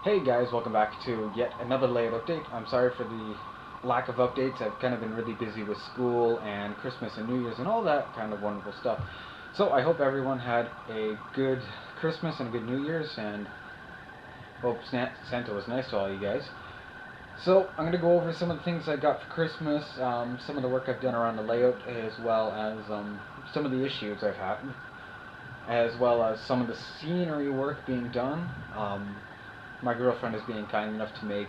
Hey guys, welcome back to yet another layout update. I'm sorry for the lack of updates. I've kind of been really busy with school and Christmas and New Year's and all that kind of wonderful stuff. So I hope everyone had a good Christmas and a good New Year's, and hope Santa was nice to all you guys. So I'm going to go over some of the things I got for Christmas, some of the work I've done around the layout, as well as some of the issues I've had, as well as some of the scenery work being done. My girlfriend is being kind enough to make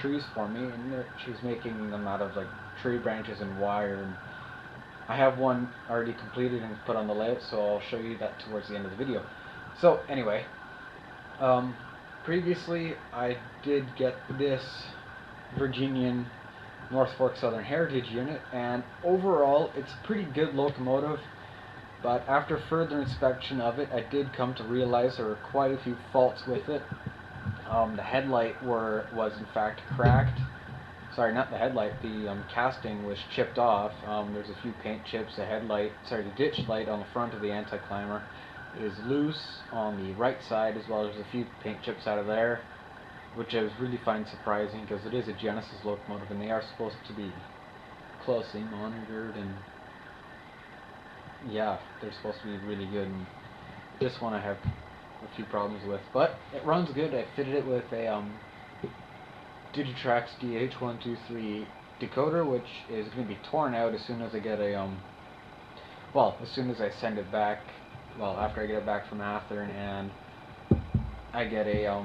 trees for me, and she's making them out of like tree branches and wire. And I have one already completed and put on the layout, so I'll show you that towards the end of the video. So anyway, um, previously I did get this Virginian North Fork Southern Heritage unit, and overall it's a pretty good locomotive. But after further inspection of it, I did come to realize there were quite a few faults with it. The headlight was in fact cracked. Sorry, not the headlight. The casting was chipped off. There's a few paint chips. The ditch light on the front of the anti-climber is loose on the right side, as well as a few paint chips out of there, which I was really find surprising because it is a Genesis locomotive and they are supposed to be closely monitored, and yeah, they're supposed to be really good. And this one I have a few problems with, but it runs good. I fitted it with a Digitrax DH123 decoder, which is going to be torn out as soon as I get a as soon as I send it back. Well, after I get it back from Athearn and I get a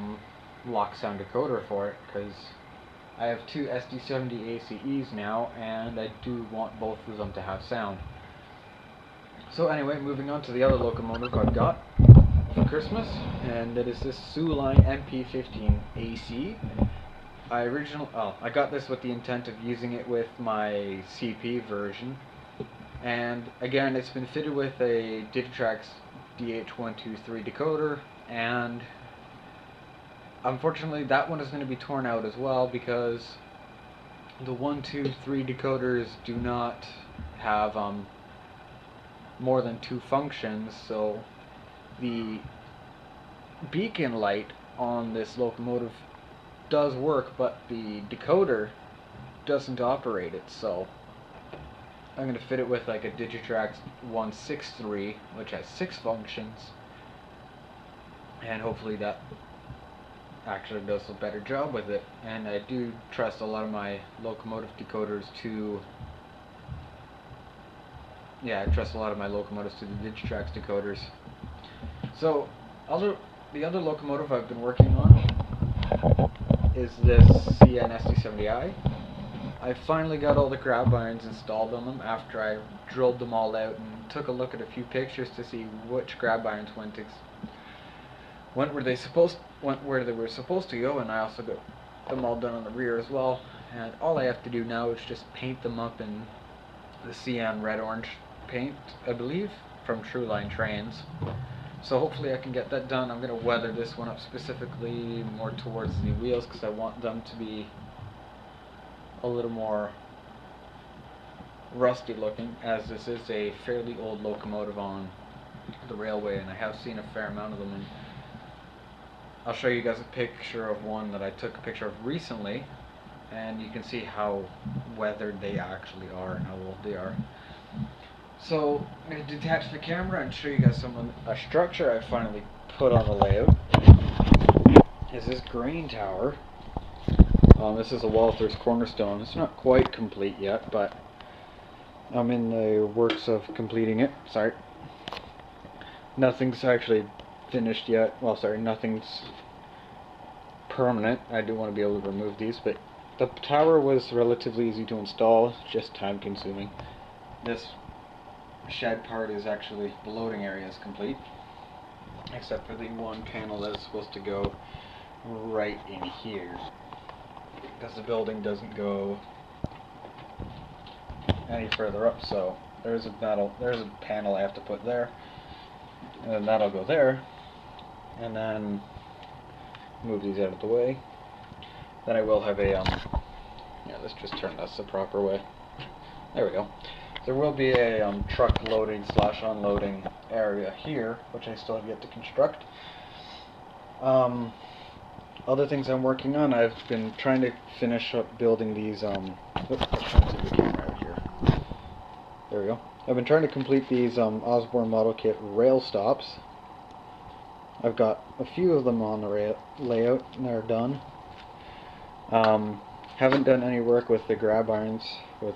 lock sound decoder for it, because I have two SD70 ACEs now, and I do want both of them to have sound. So anyway, moving on to the other locomotive I've got for Christmas, and that is this Sioux Line MP15 AC. I got this with the intent of using it with my CP version, and again it's been fitted with a Digitrax DH123 decoder, and unfortunately that one is going to be torn out as well because the 1, 2, 3 decoders do not have more than 2 functions, so the beacon light on this locomotive does work, but the decoder doesn't operate it. So I'm going to fit it with like a Digitrax 163, which has 6 functions, and hopefully that actually does a better job with it. And I do trust a lot of my locomotive decoders to I trust a lot of my locomotives to the Digitrax decoders. So the other locomotive I've been working on is this CN SD70i. I finally got all the grab irons installed on them after I drilled them all out and took a look at a few pictures to see which grab irons went where they were supposed to go, and I also got them all done on the rear as well. And all I have to do now is just paint them up in the CN red-orange paint, I believe, from True Line Trains. So hopefully I can get that done. I'm going to weather this one up specifically more towards the wheels because I want them to be a little more rusty looking, as this is a fairly old locomotive on the railway, and I have seen a fair amount of them. And I'll show you guys a picture of one that I took a picture of recently, and you can see how weathered they actually are and how old they are. So I'm going to detach the camera and show you guys a structure I finally put on the layout. Is this grain tower. This is a Walther's cornerstone. It's not quite complete yet, but I'm in the works of completing it. Sorry. Nothing's actually finished yet. Well, sorry, nothing's permanent. I do want to be able to remove these, but the tower was relatively easy to install, just time consuming. This shed part is actually, the loading area is complete, except for the one panel that is supposed to go right in here, because the building doesn't go any further up. So there's a panel I have to put there, and then that'll go there, and then move these out of the way. Then I will have a let's just turn this the proper way. There we go. There will be a truck loading / unloading area here, which I still have yet to construct. other things I'm working on, I've been trying to finish up building these, oops, I'm trying to see the camera out here. There we go. I've been trying to complete these Osborne model kit rail stops. I've got a few of them on the layout and they're done. Haven't done any work with the grab irons with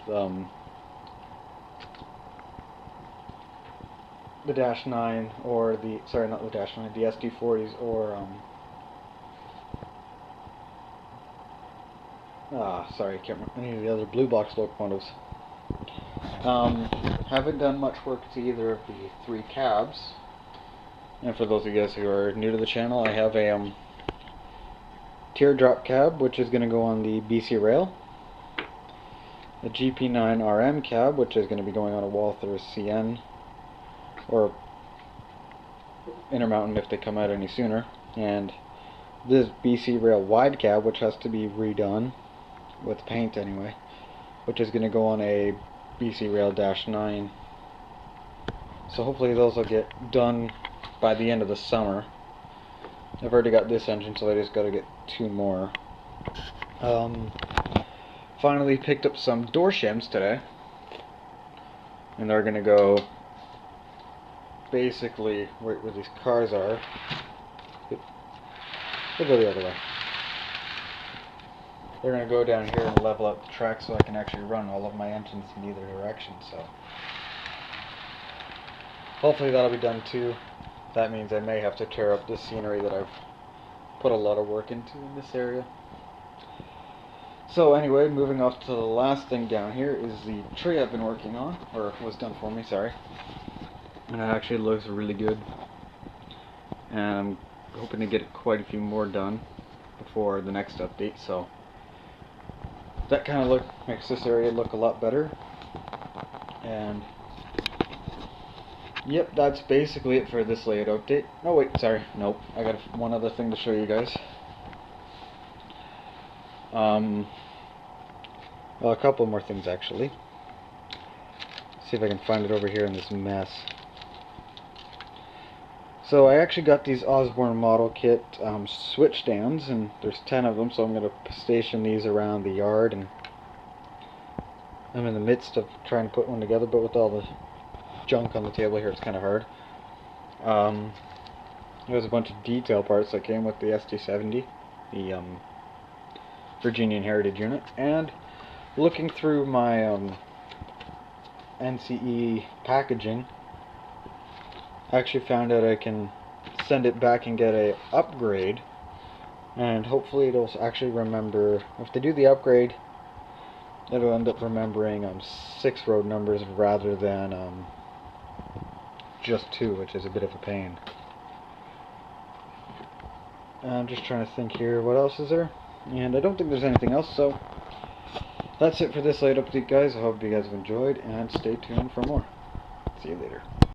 the Dash 9 or the, sorry, not the Dash 9, the SD40s or sorry, I can't remember any of the other blue box locomotives. Haven't done much work to either of the 3 cabs. And for those of you guys who are new to the channel, I have a teardrop cab, which is going to go on the BC rail. A GP9 RM cab, which is going to be going on a Walther CN or Intermountain if they come out any sooner. And this BC rail wide cab, which has to be redone with paint anyway, which is going to go on a BC rail Dash 9. So hopefully those will get done by the end of the summer. I've already got this engine, so I just got to get 2 more. Finally picked up some door shims today, and they're going to go basically right where these cars are. They'll go the other way. They're going to go down here and level up the track so I can actually run all of my engines in either direction. So hopefully that'll be done too. That means I may have to tear up this scenery that I've put a lot of work into in this area. So anyway, moving off to the last thing down here is the tree I've been working on, or was done for me, sorry. And it actually looks really good. And I'm hoping to get quite a few more done before the next update, so that kind of look makes this area look a lot better. And yep, that's basically it for this layout update. Oh wait, sorry, nope, I got one other thing to show you guys. Well, a couple more things actually. See if I can find it over here in this mess. So I actually got these Osborne model kit switch stands, and there's 10 of them, so I'm going to station these around the yard, and I'm in the midst of trying to put one together, but with all the junk on the table here it's kind of hard. There's a bunch of detail parts that came with the SD70, the Virginian Heritage unit, and looking through my NCE packaging, I actually found out I can send it back and get a upgrade, and hopefully it'll actually remember, if they do the upgrade, it'll end up remembering 6 road numbers rather than just 2, which is a bit of a pain. I'm just trying to think here, what else is there? And I don't think there's anything else, so that's it for this late update, guys. I hope you guys have enjoyed, and stay tuned for more. See you later.